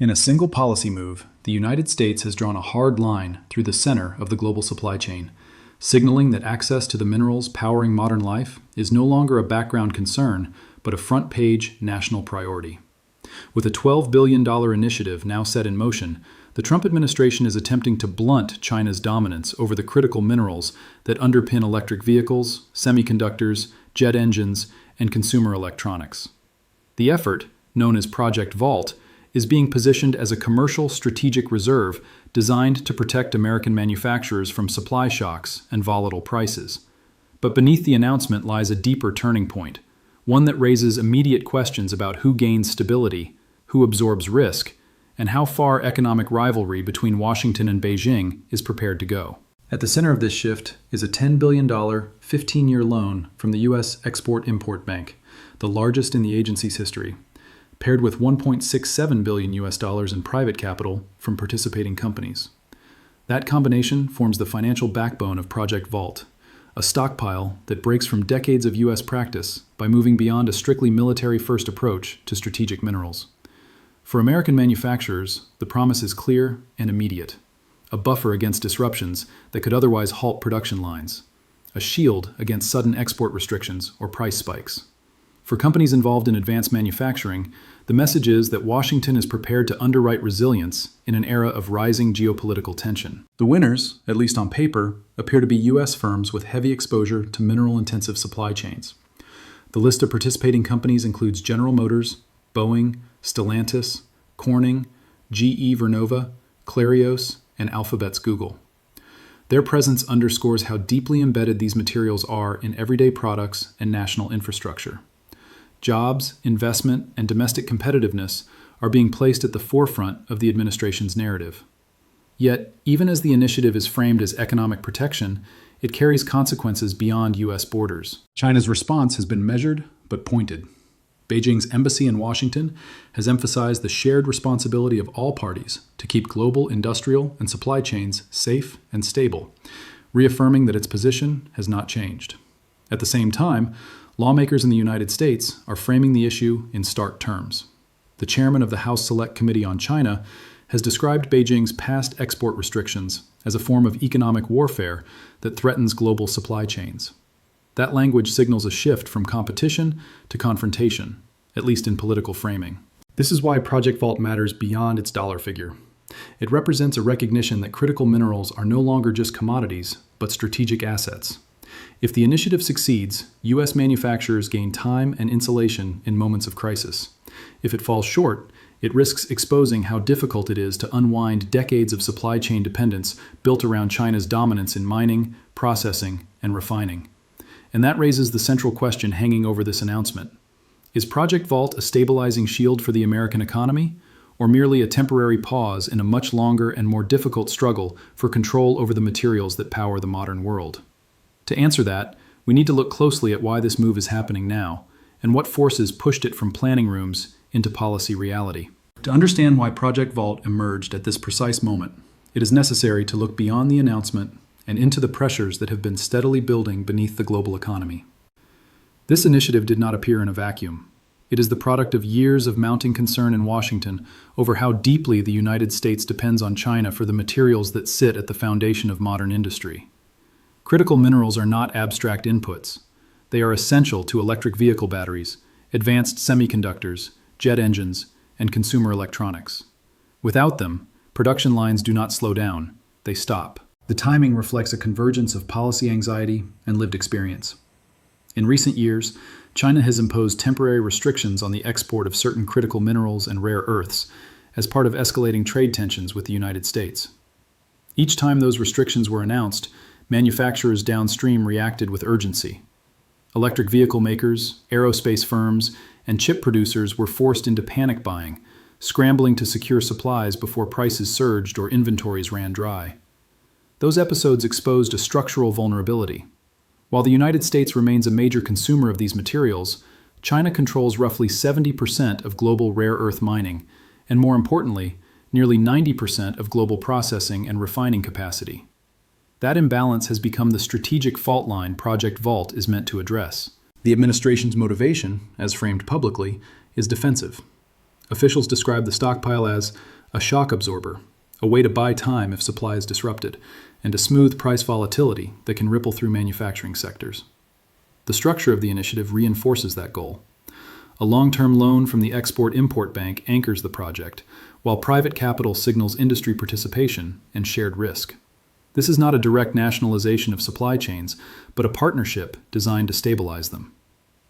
In a single policy move, the United States has drawn a hard line through the center of the global supply chain, signaling that access to the minerals powering modern life is no longer a background concern, but a front-page national priority. With a $12 billion initiative now set in motion, the Trump administration is attempting to blunt China's dominance over the critical minerals that underpin electric vehicles, semiconductors, jet engines, and consumer electronics. The effort, known as Project Vault, is being positioned as a commercial strategic reserve designed to protect American manufacturers from supply shocks and volatile prices. But beneath the announcement lies a deeper turning point, one that raises immediate questions about who gains stability, who absorbs risk, and how far economic rivalry between Washington and Beijing is prepared to go. At the center of this shift is a $10 billion, 15-year loan from the U.S. Export-Import Bank, the largest in the agency's history, paired with $1.67 billion in private capital from participating companies. That combination forms the financial backbone of Project Vault, a stockpile that breaks from decades of U.S. practice by moving beyond a strictly military-first approach to strategic minerals. For American manufacturers, the promise is clear and immediate: a buffer against disruptions that could otherwise halt production lines, a shield against sudden export restrictions or price spikes. For companies involved in advanced manufacturing, the message is that Washington is prepared to underwrite resilience in an era of rising geopolitical tension. The winners, at least on paper, appear to be U.S. firms with heavy exposure to mineral-intensive supply chains. The list of participating companies includes General Motors, Boeing, Stellantis, Corning, GE Vernova, Clarios, and Alphabet's Google. Their presence underscores how deeply embedded these materials are in everyday products and national infrastructure. Jobs, investment, and domestic competitiveness are being placed at the forefront of the administration's narrative. Yet, even as the initiative is framed as economic protection, it carries consequences beyond U.S. borders. China's response has been measured but pointed. Beijing's embassy in Washington has emphasized the shared responsibility of all parties to keep global industrial and supply chains safe and stable, reaffirming that its position has not changed. At the same time, lawmakers in the United States are framing the issue in stark terms. The chairman of the House Select Committee on China has described Beijing's past export restrictions as a form of economic warfare that threatens global supply chains. That language signals a shift from competition to confrontation, at least in political framing. This is why Project Vault matters beyond its dollar figure. It represents a recognition that critical minerals are no longer just commodities, but strategic assets. If the initiative succeeds, U.S. manufacturers gain time and insulation in moments of crisis. If it falls short, it risks exposing how difficult it is to unwind decades of supply chain dependence built around China's dominance in mining, processing, and refining. And that raises the central question hanging over this announcement. Is Project Vault a stabilizing shield for the American economy, or merely a temporary pause in a much longer and more difficult struggle for control over the materials that power the modern world? To answer that, we need to look closely at why this move is happening now, and what forces pushed it from planning rooms into policy reality. To understand why Project Vault emerged at this precise moment, it is necessary to look beyond the announcement and into the pressures that have been steadily building beneath the global economy. This initiative did not appear in a vacuum. It is the product of years of mounting concern in Washington over how deeply the United States depends on China for the materials that sit at the foundation of modern industry. Critical minerals are not abstract inputs. They are essential to electric vehicle batteries, advanced semiconductors, jet engines, and consumer electronics. Without them, production lines do not slow down, they stop. The timing reflects a convergence of policy anxiety and lived experience. In recent years, China has imposed temporary restrictions on the export of certain critical minerals and rare earths as part of escalating trade tensions with the United States. Each time those restrictions were announced, manufacturers downstream reacted with urgency. Electric vehicle makers, aerospace firms, and chip producers were forced into panic buying, scrambling to secure supplies before prices surged or inventories ran dry. Those episodes exposed a structural vulnerability. While the United States remains a major consumer of these materials, China controls roughly 70% of global rare earth mining, and more importantly, nearly 90% of global processing and refining capacity. That imbalance has become the strategic fault line Project Vault is meant to address. The administration's motivation, as framed publicly, is defensive. Officials describe the stockpile as a shock absorber, a way to buy time if supply is disrupted, and to smooth price volatility that can ripple through manufacturing sectors. The structure of the initiative reinforces that goal. A long-term loan from the Export-Import Bank anchors the project, while private capital signals industry participation and shared risk. This is not a direct nationalization of supply chains, but a partnership designed to stabilize them.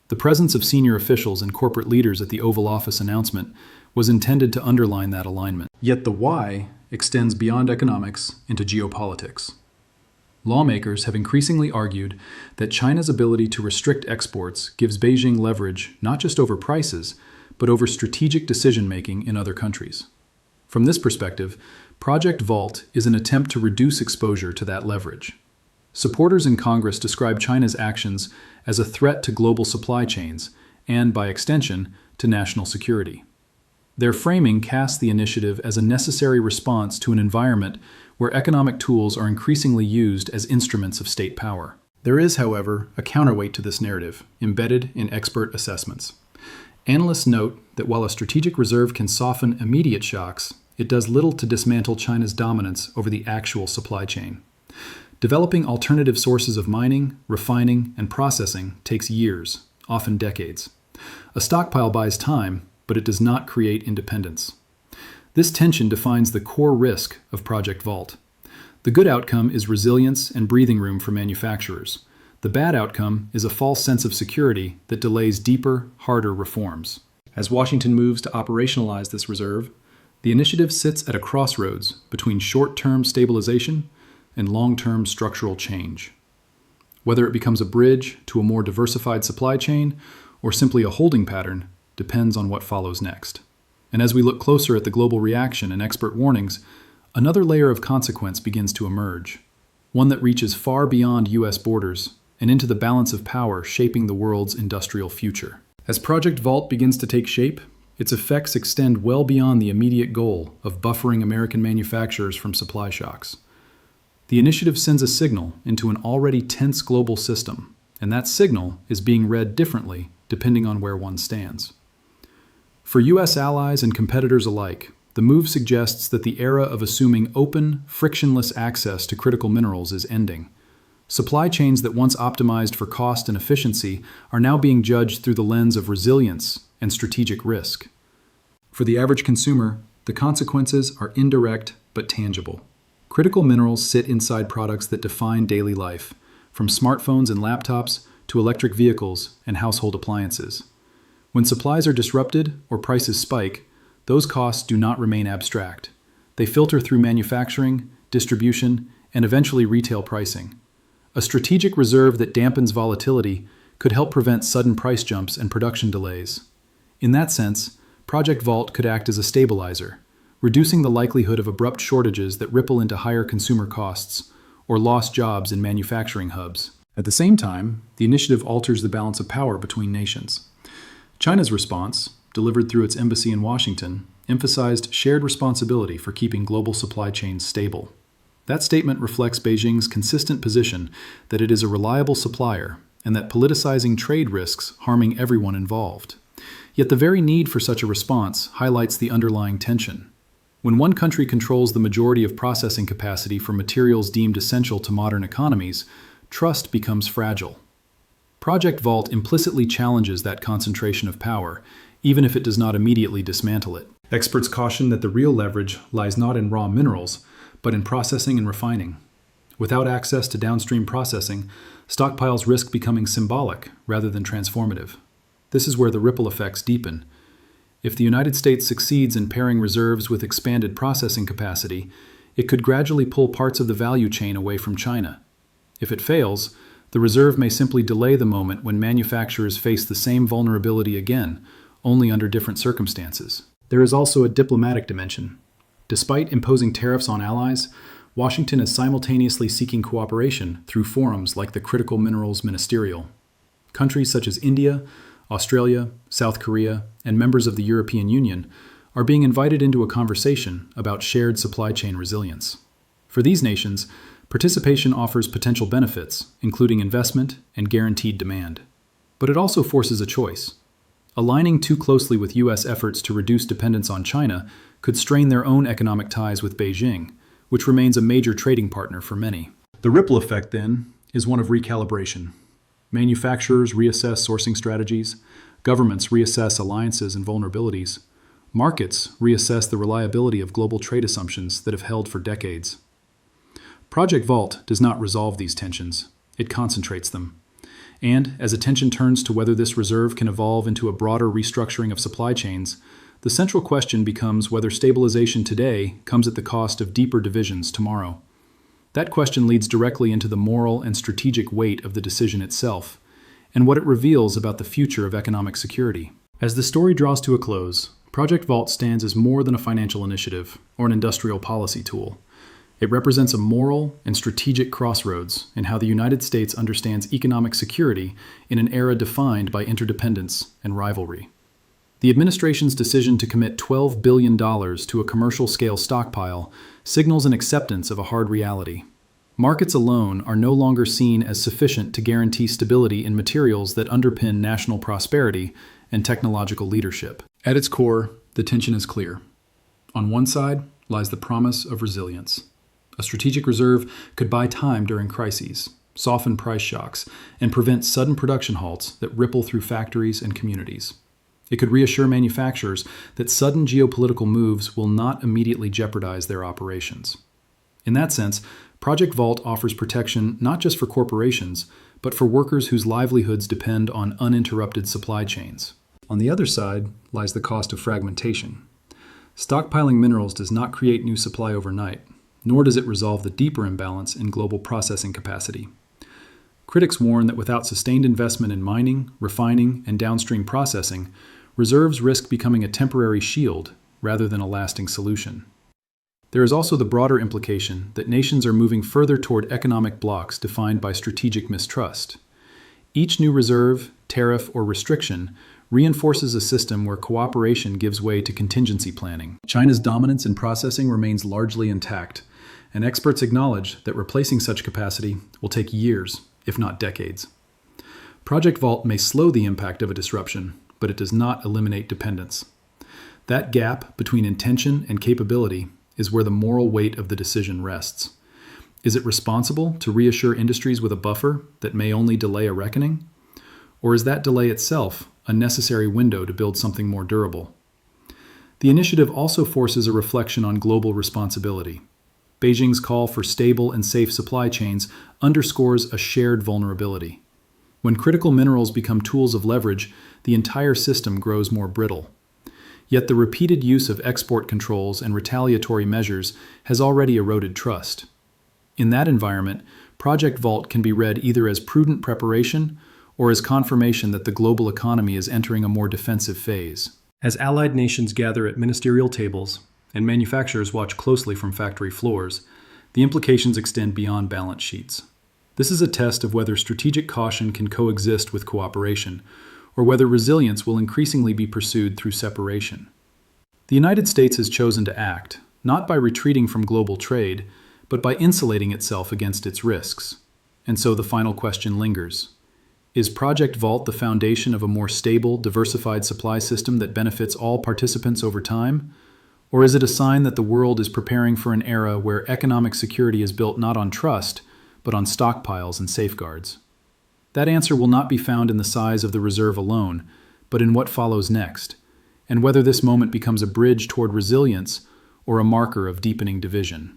The presence of senior officials and corporate leaders at the Oval Office announcement was intended to underline that alignment. Yet the why extends beyond economics into geopolitics. Lawmakers have increasingly argued that China's ability to restrict exports gives Beijing leverage not just over prices, but over strategic decision-making in other countries. From this perspective, Project Vault is an attempt to reduce exposure to that leverage. Supporters in Congress describe China's actions as a threat to global supply chains and, by extension, to national security. Their framing casts the initiative as a necessary response to an environment where economic tools are increasingly used as instruments of state power. There is, however, a counterweight to this narrative, embedded in expert assessments. Analysts note that while a strategic reserve can soften immediate shocks, it does little to dismantle China's dominance over the actual supply chain. Developing alternative sources of mining, refining, and processing takes years, often decades. A stockpile buys time, but it does not create independence. This tension defines the core risk of Project Vault. The good outcome is resilience and breathing room for manufacturers. The bad outcome is a false sense of security that delays deeper, harder reforms. As Washington moves to operationalize this reserve, the initiative sits at a crossroads between short-term stabilization and long-term structural change. Whether it becomes a bridge to a more diversified supply chain or simply a holding pattern depends on what follows next. And as we look closer at the global reaction and expert warnings, another layer of consequence begins to emerge, one that reaches far beyond U.S. borders and into the balance of power shaping the world's industrial future. As Project Vault begins to take shape, its effects extend well beyond the immediate goal of buffering American manufacturers from supply shocks. The initiative sends a signal into an already tense global system, and that signal is being read differently depending on where one stands. For U.S. allies and competitors alike, the move suggests that the era of assuming open, frictionless access to critical minerals is ending. Supply chains that once optimized for cost and efficiency are now being judged through the lens of resilience and strategic risk. For the average consumer, the consequences are indirect but tangible. Critical minerals sit inside products that define daily life, from smartphones and laptops to electric vehicles and household appliances. When supplies are disrupted or prices spike, those costs do not remain abstract. They filter through manufacturing, distribution, and eventually retail pricing. A strategic reserve that dampens volatility could help prevent sudden price jumps and production delays. In that sense, Project Vault could act as a stabilizer, reducing the likelihood of abrupt shortages that ripple into higher consumer costs or lost jobs in manufacturing hubs. At the same time, the initiative alters the balance of power between nations. China's response, delivered through its embassy in Washington, emphasized shared responsibility for keeping global supply chains stable. That statement reflects Beijing's consistent position that it is a reliable supplier and that politicizing trade risks harming everyone involved. Yet the very need for such a response highlights the underlying tension. When one country controls the majority of processing capacity for materials deemed essential to modern economies, trust becomes fragile. Project Vault implicitly challenges that concentration of power, even if it does not immediately dismantle it. Experts caution that the real leverage lies not in raw minerals, but in processing and refining. Without access to downstream processing, stockpiles risk becoming symbolic rather than transformative. This is where the ripple effects deepen. If the United States succeeds in pairing reserves with expanded processing capacity, it could gradually pull parts of the value chain away from China. If it fails, the reserve may simply delay the moment when manufacturers face the same vulnerability again, only under different circumstances. There is also a diplomatic dimension. Despite imposing tariffs on allies, Washington is simultaneously seeking cooperation through forums like the Critical Minerals Ministerial. Countries such as India, Australia, South Korea, and members of the European Union are being invited into a conversation about shared supply chain resilience. For these nations, participation offers potential benefits, including investment and guaranteed demand. But it also forces a choice. Aligning too closely with U.S. efforts to reduce dependence on China could strain their own economic ties with Beijing, which remains a major trading partner for many. The ripple effect, then, is one of recalibration. Manufacturers reassess sourcing strategies, governments reassess alliances and vulnerabilities, markets reassess the reliability of global trade assumptions that have held for decades. Project Vault does not resolve these tensions, it concentrates them. And as attention turns to whether this reserve can evolve into a broader restructuring of supply chains, the central question becomes whether stabilization today comes at the cost of deeper divisions tomorrow. That question leads directly into the moral and strategic weight of the decision itself, and what it reveals about the future of economic security. As the story draws to a close, Project Vault stands as more than a financial initiative or an industrial policy tool. It represents a moral and strategic crossroads in how the United States understands economic security in an era defined by interdependence and rivalry. The administration's decision to commit $12 billion to a commercial-scale stockpile signals an acceptance of a hard reality. Markets alone are no longer seen as sufficient to guarantee stability in materials that underpin national prosperity and technological leadership. At its core, the tension is clear. On one side lies the promise of resilience. A strategic reserve could buy time during crises, soften price shocks, and prevent sudden production halts that ripple through factories and communities. It could reassure manufacturers that sudden geopolitical moves will not immediately jeopardize their operations. In that sense, Project Vault offers protection not just for corporations, but for workers whose livelihoods depend on uninterrupted supply chains. On the other side lies the cost of fragmentation. Stockpiling minerals does not create new supply overnight, nor does it resolve the deeper imbalance in global processing capacity. Critics warn that without sustained investment in mining, refining, and downstream processing, reserves risk becoming a temporary shield rather than a lasting solution. There is also the broader implication that nations are moving further toward economic blocs defined by strategic mistrust. Each new reserve, tariff, or restriction reinforces a system where cooperation gives way to contingency planning. China's dominance in processing remains largely intact, and experts acknowledge that replacing such capacity will take years, if not decades. Project Vault may slow the impact of a disruption, but it does not eliminate dependence. That gap between intention and capability is where the moral weight of the decision rests. Is it responsible to reassure industries with a buffer that may only delay a reckoning? Or is that delay itself a necessary window to build something more durable? The initiative also forces a reflection on global responsibility. Beijing's call for stable and safe supply chains underscores a shared vulnerability. When critical minerals become tools of leverage, the entire system grows more brittle. Yet the repeated use of export controls and retaliatory measures has already eroded trust. In that environment, Project Vault can be read either as prudent preparation or as confirmation that the global economy is entering a more defensive phase. As allied nations gather at ministerial tables and manufacturers watch closely from factory floors, the implications extend beyond balance sheets. This is a test of whether strategic caution can coexist with cooperation, or whether resilience will increasingly be pursued through separation. The United States has chosen to act, not by retreating from global trade, but by insulating itself against its risks. And so the final question lingers. Is Project Vault the foundation of a more stable, diversified supply system that benefits all participants over time? Or is it a sign that the world is preparing for an era where economic security is built not on trust, but on stockpiles and safeguards? That answer will not be found in the size of the reserve alone, but in what follows next, and whether this moment becomes a bridge toward resilience or a marker of deepening division.